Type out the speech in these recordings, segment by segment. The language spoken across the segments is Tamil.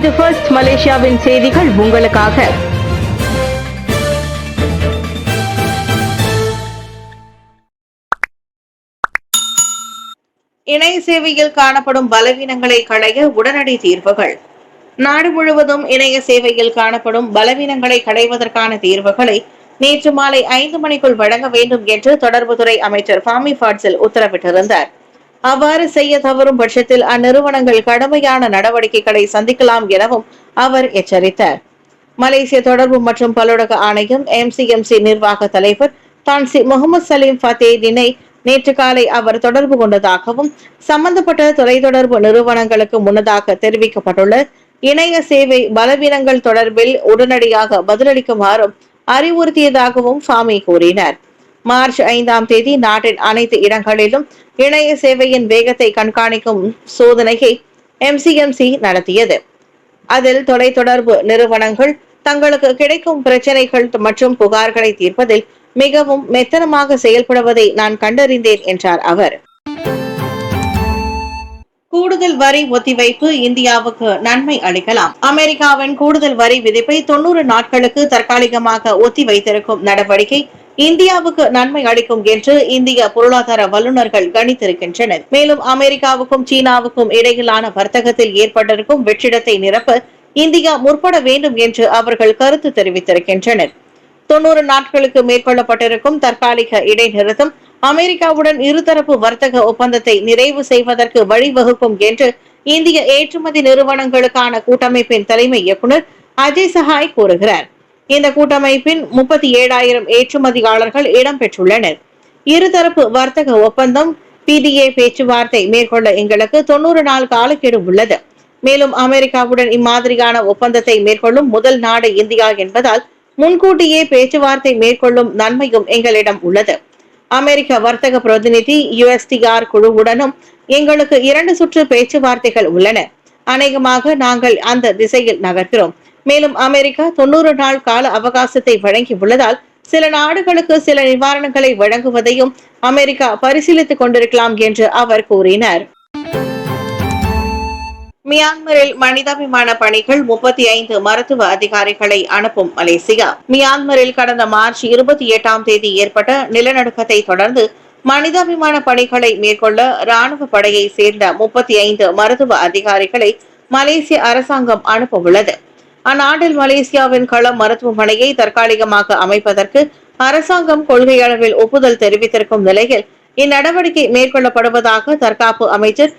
இது ஃபர்ஸ்ட் மலேசியாவின் செய்திகள் உங்களுக்காக. இணைய சேவையில் காணப்படும் பலவீனங்களை களைய உடனடி தீர்வுகள். நாடு முழுவதும் இணைய சேவையில் காணப்படும் பலவீனங்களை களைவதற்கான தீர்வுகளை நேற்று மாலை 5 மணிக்குள் வழங்க வேண்டும் என்று தொடர்புத்துறை அமைச்சர் ஃபாமி ஃபாட்சில் உத்தரவிட்டிருந்தார். அவ்வாறு செய்ய தவறும் பட்சத்தில் அந்நிறுவனங்கள் கடுமையான நடவடிக்கைகளை சந்திக்கலாம் எனவும் அவர் எச்சரித்தார். மலேசிய தொடர்பு மற்றும் பல்லுலக ஆணையம் MCMC நிர்வாக தலைவர் தான்சி முகமது சலீம் ஃபத்தேதினை நேற்று காலை அவர் தொடர்பு கொண்டதாகவும் சம்பந்தப்பட்ட தொலைத்தொடர்பு நிறுவனங்களுக்கு முன்னதாக தெரிவிக்கப்பட்டுள்ள இணைய சேவை பலவீனங்கள் தொடர்பில் உடனடியாக பதிலளிக்குமாறும் அறிவுறுத்தியதாகவும் ஃபாமி கூறினார். மார்ச் 5ஆம் தேதி நாட்டின் அனைத்து இடங்களிலும் இணைய சேவையின் வேகத்தை கண்காணிக்கும் சோதனையை MCMC நடத்தியது. அதில் தொலைத்தொடர்பு நிறுவனங்கள் தங்களுக்கு கிடைக்கும் பிரச்சனைகள் மற்றும் புகார்களை தீர்ப்பதில் மிகவும் மெத்தனமாக செயல்படுவதை நான் கண்டறிந்தேன் என்றார் அவர். கூடுதல் வரி ஒத்திவைப்பு இந்தியாவுக்கு நன்மை அளிக்கலாம். அமெரிக்காவின் கூடுதல் வரி விதிப்பை 90 நாட்களுக்கு தற்காலிகமாக ஒத்தி வைத்திருக்கும் நடவடிக்கை இந்தியாவுக்கு நன்மை அளிக்கும் என்று இந்திய பொருளாதார வல்லுநர்கள் கணித்திருக்கின்றனர். மேலும் அமெரிக்காவுக்கும் சீனாவுக்கும் இடையிலான வர்த்தகத்தில் ஏற்பட்டிருக்கும் வெற்றிடத்தை நிரப்ப இந்தியா முற்பட வேண்டும் என்று அவர்கள் கருத்து தெரிவித்திருக்கின்றனர். 90 நாட்களுக்கு மேற்கொள்ளப்பட்டிருக்கும் தற்காலிக இடைநிறுத்தம் அமெரிக்காவுடன் இருதரப்பு வர்த்தக ஒப்பந்தத்தை நிறைவு செய்வதற்கு வழிவகுக்கும் என்று இந்திய ஏற்றுமதி நிறுவனங்களுக்கான கூட்டமைப்பின் தலைமை இயக்குநர் அஜய் சஹாய் கூறுகிறார். இந்த கூட்டமைப்பின் 37,000 ஏற்றுமதியாளர்கள் இடம்பெற்றுள்ளனர். இருதரப்பு வர்த்தக ஒப்பந்தம் PDA பேச்சுவார்த்தை மேற்கொள்ள எங்களுக்கு 90 நாள் காலக்கெடு உள்ளது. மேலும் அமெரிக்காவுடன் இம்மாதிரியான ஒப்பந்தத்தை மேற்கொள்ளும் முதல் நாடு இந்தியா என்பதால் முன்கூட்டியே பேச்சுவார்த்தை மேற்கொள்ளும் நன்மையும் எங்களிடம் உள்ளது. அமெரிக்க வர்த்தக பிரதிநிதி USTR குழுவுடனும் எங்களுக்கு 2 சுற்று பேச்சுவார்த்தைகள் உள்ளன. அநேகமாக நாங்கள் அந்த திசையில் நகர்கிறோம். மேலும் அமெரிக்கா 90 நாள் கால அவகாசத்தை வழங்கி உள்ளதால் சில நாடுகளுக்கு சில நிவாரணங்களை வழங்குவதையும் அமெரிக்கா பரிசீலித்துக் கொண்டிருக்கலாம் என்று அவர் கூறினார். மியான்மரில் மனிதாபிமான பணிகள் 35 மருத்துவ அதிகாரிகளை அனுப்பும் மலேசியா. மியான்மரில் கடந்த மார்ச் 28ஆம் தேதி ஏற்பட்ட நிலநடுக்கத்தை தொடர்ந்து மனிதாபிமான பணிகளை மேற்கொள்ள ராணுவ படையை சேர்ந்த 35 மருத்துவ அதிகாரிகளை மலேசிய அரசாங்கம் அனுப்ப உள்ளது. அந்நாட்டில் மலேசியாவின் கள மருத்துவமனையை தற்காலிகமாக அமைப்பதற்கு அரசாங்கம் கொள்கை அளவில் ஒப்புதல் தெரிவித்திருக்கும் நிலையில் இந்நடவடிக்கை மேற்கொள்ளப்படுவதாக தற்காப்பு அமைச்சர்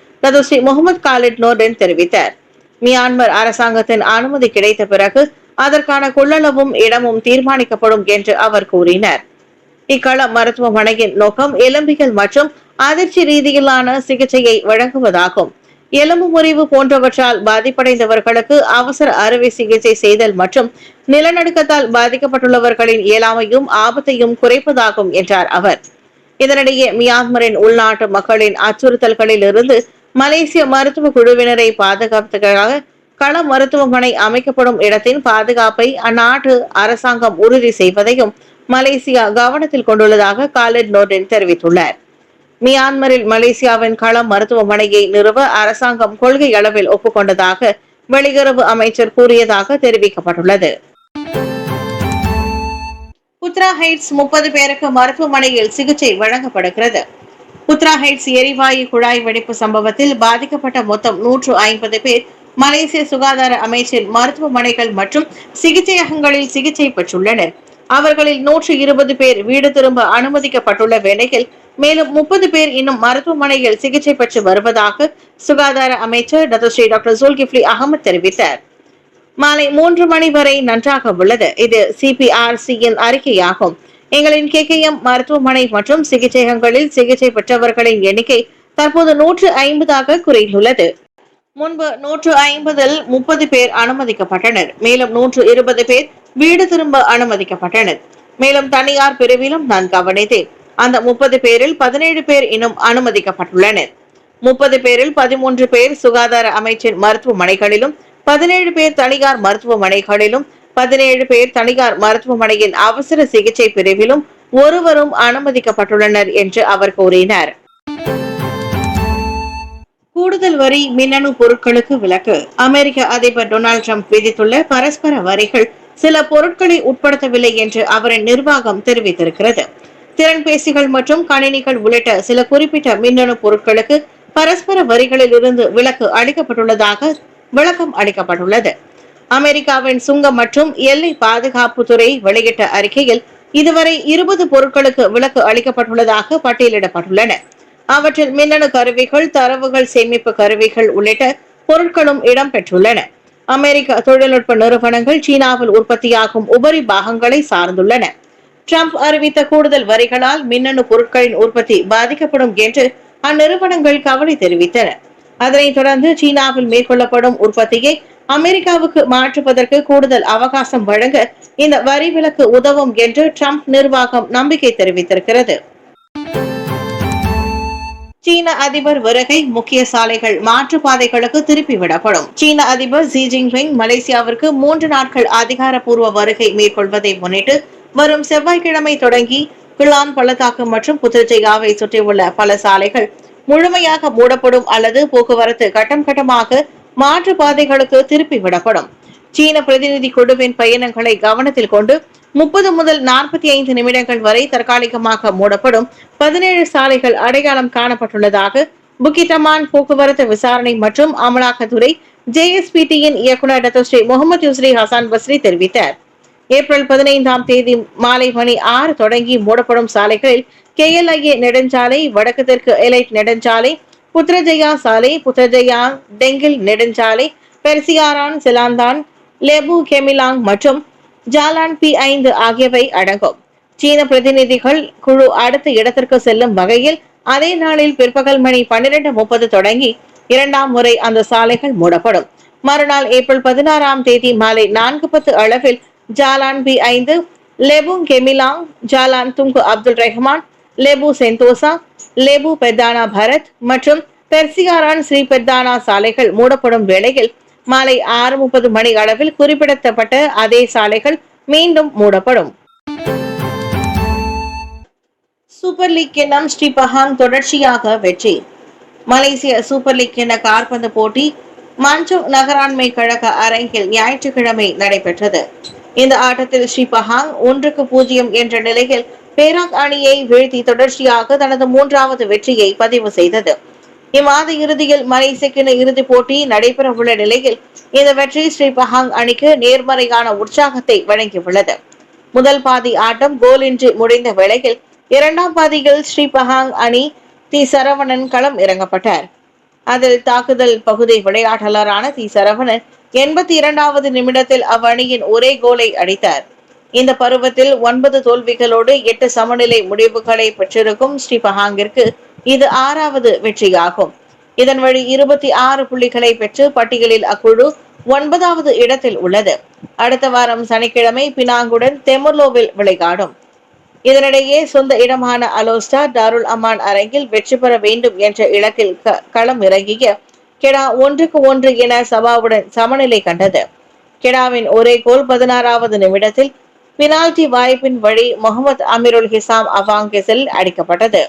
ஸ்ரீ முகமது காலிட் நோர்டன் தெரிவித்தார். மியான்மர் அரசாங்கத்தின் அனுமதி கிடைத்த பிறகு அதற்கான கொள்ளளவும் இடமும் தீர்மானிக்கப்படும் என்று அவர் கூறினார். இக்கள மருத்துவமனையின் நோக்கம் எலும்பியல் மற்றும் அதிர்ச்சி ரீதியிலான சிகிச்சையை வழங்குவதாகும். எலும்பு முறிவு போன்றவற்றால் பாதிப்படைந்தவர்களுக்கு அவசர அறுவை சிகிச்சை செய்தல் மற்றும் நிலநடுக்கத்தால் பாதிக்கப்பட்டுள்ளவர்களின் இயலாமையும் ஆபத்தையும் குறைப்பதாகும் என்றார் அவர். இதனிடையே மியான்மரின் உள்நாட்டு மக்களின் அச்சுறுத்தல்களில் இருந்து மலேசிய மருத்துவ குழுவினரை பாதுகாப்பதற்காக கள மருத்துவமனை அமைக்கப்படும் இடத்தின் பாதுகாப்பை அந்நாட்டு அரசாங்கம் உறுதி செய்வதையும் மலேசியா கவனத்தில் கொண்டுள்ளதாக காலிட் நோர்டன் தெரிவித்துள்ளார். மியான்மரில் மலேசியாவின் கள மருத்துவமனையை நிறுவ அரசாங்கம் கொள்கை அளவில் ஒப்புக்கொண்டதாக வெளியுறவு அமைச்சர் கூறியதாக தெரிவிக்கப்பட்டுள்ளது. புத்ரா ஹைட்ஸ் 30 பேருக்கு மருத்துவமனையில் சிகிச்சை வழங்கப்படுகிறது. புத்ரா ஹைட்ஸ் எரிவாயு குழாய் வெடிப்பு சம்பவத்தில் பாதிக்கப்பட்ட மொத்தம் 150 பேர் மலேசிய சுகாதார அமைச்சின் மருத்துவமனைகள் மற்றும் சிகிச்சையகங்களில் சிகிச்சை பெற்றுள்ளனர். அவர்களில் 120 பேர் வீடு திரும்ப அனுமதிக்கப்பட்டுள்ள வேளையில் மேலும் 30 பேர் இன்னும் மருத்துவமனையில் சிகிச்சை பெற்று வருவதாக சுகாதார அமைச்சர் டாக்டர் ஜுல்கிஃப்லி அகமது தெரிவித்தார். மாலை 3 மணி வரை நன்றாக உள்ளது. இது CPRCயின் அறிக்கையாகும். எங்களின் KKM மருத்துவமனை மற்றும் சிகிச்சையகங்களில் சிகிச்சை பெற்றவர்களின் எண்ணிக்கை தற்போது 150ஆக குறைந்துள்ளது. முன்பு 150இல் 30 பேர் அனுமதிக்கப்பட்டனர். மேலும் 120 பேர் வீடு திரும்ப அனுமதிக்கப்பட்டனர். மேலும் தனியார் பிரிவிலும் நான் கவனித்தேன். அந்த 30 பேரில் 17 பேர் இன்னும் அனுமதிக்கப்பட்டுள்ளனர். 30 பேரில் 13 பேர் சுகாதார அமைச்சின் மருத்துவமனைகளிலும் 17 பேர் தனியார் மருத்துவமனைகளிலும் 17 பேர் தனியார் மருத்துவமனையின் அவசர சிகிச்சை பிரிவிலும் ஒருவரும் அனுமதிக்கப்பட்டுள்ளனர் என்று அவர் கூறினார். கூடுதல் வரி மின்னணு பொருட்களுக்கு விலக்கு. அமெரிக்க அதிபர் டொனால்டு டிரம்ப் விதித்துள்ள பரஸ்பர வரிகள் சில பொருட்களை உட்படுத்தவில்லை என்று அவரின் நிர்வாகம் தெரிவித்திருக்கிறது. திறன்பேசிகள் மற்றும் கணினிகள் உள்ளிட்ட சில குறிப்பிட்ட மின்னணு பொருட்களுக்கு பரஸ்பர வரிகளில் இருந்து விலக்கு அளிக்கப்பட்டுள்ளதாக விளக்கம் அளிக்கப்பட்டுள்ளது. அமெரிக்காவின் சுங்கம் மற்றும் எல்லை பாதுகாப்பு துறை வெளியிட்ட அறிக்கையில் இதுவரை 20 பொருட்களுக்கு விலக்கு அளிக்கப்பட்டுள்ளதாக பட்டியலிடப்பட்டுள்ளன. அவற்றில் மின்னணு கருவிகள், தரவுகள் சேமிப்பு கருவிகள் உள்ளிட்ட பொருட்களும் இடம்பெற்றுள்ளன. அமெரிக்க தொழில்நுட்ப நிறுவனங்கள் சீனாவில் உற்பத்தியாகும் உபரி பாகங்களை சார்ந்துள்ளன. டிரம்ப் அறிவித்த கூடுதல் வரிகளால் மின்னணு பொருட்களின் உற்பத்தி பாதிக்கப்படும் என்று அந்நிறுவனங்கள் கவலை தெரிவித்தன. அதனைத் தொடர்ந்து சீனாவில் மேற்கொள்ளப்படும் உற்பத்தியை அமெரிக்காவுக்கு மாற்றுவதற்கு கூடுதல் அவகாசம் வழங்க இந்த வரி விலக்கு உதவும் என்று டிரம்ப் நிர்வாகம் நம்பிக்கை தெரிவித்திருக்கிறது. சீன அதிபர் வருகை, முக்கிய சாலைகள் மாற்றுப்பாதைகளுக்கு திருப்பிவிடப்படும். சீன அதிபர் ஜி ஜின்பிங் மலேசியாவிற்கு 3 நாட்கள் அதிகாரப்பூர்வ வருகை மேற்கொள்வதை முன்னிட்டு வரும் செவ்வாய்க்கிழமை தொடங்கி கிளான் பள்ளத்தாக்கு மற்றும் புத்ரஜயாவை சுற்றியுள்ள பல சாலைகள் முழுமையாக மூடப்படும் அல்லது போக்குவரத்து கட்டம் கட்டமாக மாற்று பாதைகளுக்கு திருப்பி விடப்படும். சீன பிரதிநிதி குழுவின் பயணங்களை கவனத்தில் கொண்டு 30 முதல் 45 நிமிடங்கள் வரை தற்காலிகமாக மூடப்படும் 17 சாலைகள் அடையாளம் காணப்பட்டுள்ளதாக புக்கிட்டமான் போக்குவரத்து விசாரணை மற்றும் அமலாக்கத்துறை JSPT-யின் இயக்குநர் டாக்டர் ஸ்ரீ முகமது யூஸ்ரி ஹசான் பஸ்ரி தெரிவித்தார். ஏப்ரல் 15ஆம் தேதி மாலை மணி 6 தொடங்கி மூடப்படும் சாலைகளில் KLIA நெடுஞ்சாலை, வடக்கு தெற்கு எலைட் நெடுஞ்சாலை, புத்ரஜயா சாலை, புத்ரஜயா டெங்கில் நெடுஞ்சாலை, பெர்சியாரான், சிலாந்தான், லெபு கெமிலாங் மற்றும் ஜாலான் P5 ஆகியவை அடங்கும். சீன பிரதிநிதிகள் குழு அடுத்த இடத்திற்கு செல்லும் வகையில் அதே நாளில் பிற்பகல் மணி 12:30 தொடங்கி 2ஆம் முறை அந்த சாலைகள் மூடப்படும். மறுநாள் ஏப்ரல் 16ஆம் தேதி மாலை 4:10 அளவில் Jalan P5, Lebuh Gemilang, Jalan Tunku Abdul Rahman, Lebuh Sentosa, Lebuh Perdana Barat மற்றும் பெர்சியாரான் ஸ்ரீ பெத்தானா சாலைகள் மூடப்படும் வேளையில் மாலை 6:30 மணி அளவில் குறிப்பிடப்பட்ட அதே சாலைகள் மீண்டும் மூடப்படும். சூப்பர் லீக் கிண்ணம் ஸ்ரீபஹாங் தொடர்ச்சியாக வெற்றி. மலேசிய சூப்பர் லீக் கிண்ண கால்பந்து போட்டி மஞ்சோங் நகராண்மை கழக அரங்கில் ஞாயிற்றுக்கிழமை நடைபெற்றது. இந்த ஆட்டத்தில் ஸ்ரீபஹாங் 1-0 என்ற நிலையில் பேராக் அணியை வீழ்த்தி தொடர்ச்சியாக தனது 3வது வெற்றியை பதிவு செய்தது. இம்மாத இறுதியில் மலேசிய இறுதிப் போட்டி நடைபெற உள்ள நிலையில் இந்த வெற்றி ஸ்ரீபஹாங் அணிக்கு நேர்மறையான உற்சாகத்தை வழங்கியுள்ளது. முதல் பாதி ஆட்டம் கோலின்றி முடிந்த வேளையில் 2ஆம் பாதியில் ஸ்ரீபஹாங் அணி தி சரவணன் களம் இறங்கப்பட்டார். அதில் தாக்குதல் பகுதி விளையாட்டாளரான தி சரவணன் 82வது நிமிடத்தில் அவ்வணியின் ஒரே கோலை அடித்தார். இந்த பருவத்தில் 9 தோல்விகளோடு 8 சமநிலை முடிவுகளை பெற்றிருக்கும் ஸ்ரீபஹாங்கிற்கு இது 6வது வெற்றியாகும். இதன் வழி 26 புள்ளிகளை பெற்று பட்டியலில் அக்குழு 9வது இடத்தில் உள்ளது. அடுத்த வாரம் சனிக்கிழமை பினாங்குடன் தெமுர்லோவில் விளையாடும். இதனிடையே சொந்த இடமான அலோஸ்டா டாருல் அமான் அரங்கில் வெற்றி பெற வேண்டும் என்ற இலக்கில் களம் இறங்கிய கெடா 1-1 என சபாவுடன் சமநிலை கண்டது. கெடாவின் ஒரே கோல் 16வது நிமிடத்தில் பினால்டி வாய்ப்பின் வழி முகமது அமீருல் ஹிசாம் அவாங்கெஸில் அடிக்கப்பட்டது.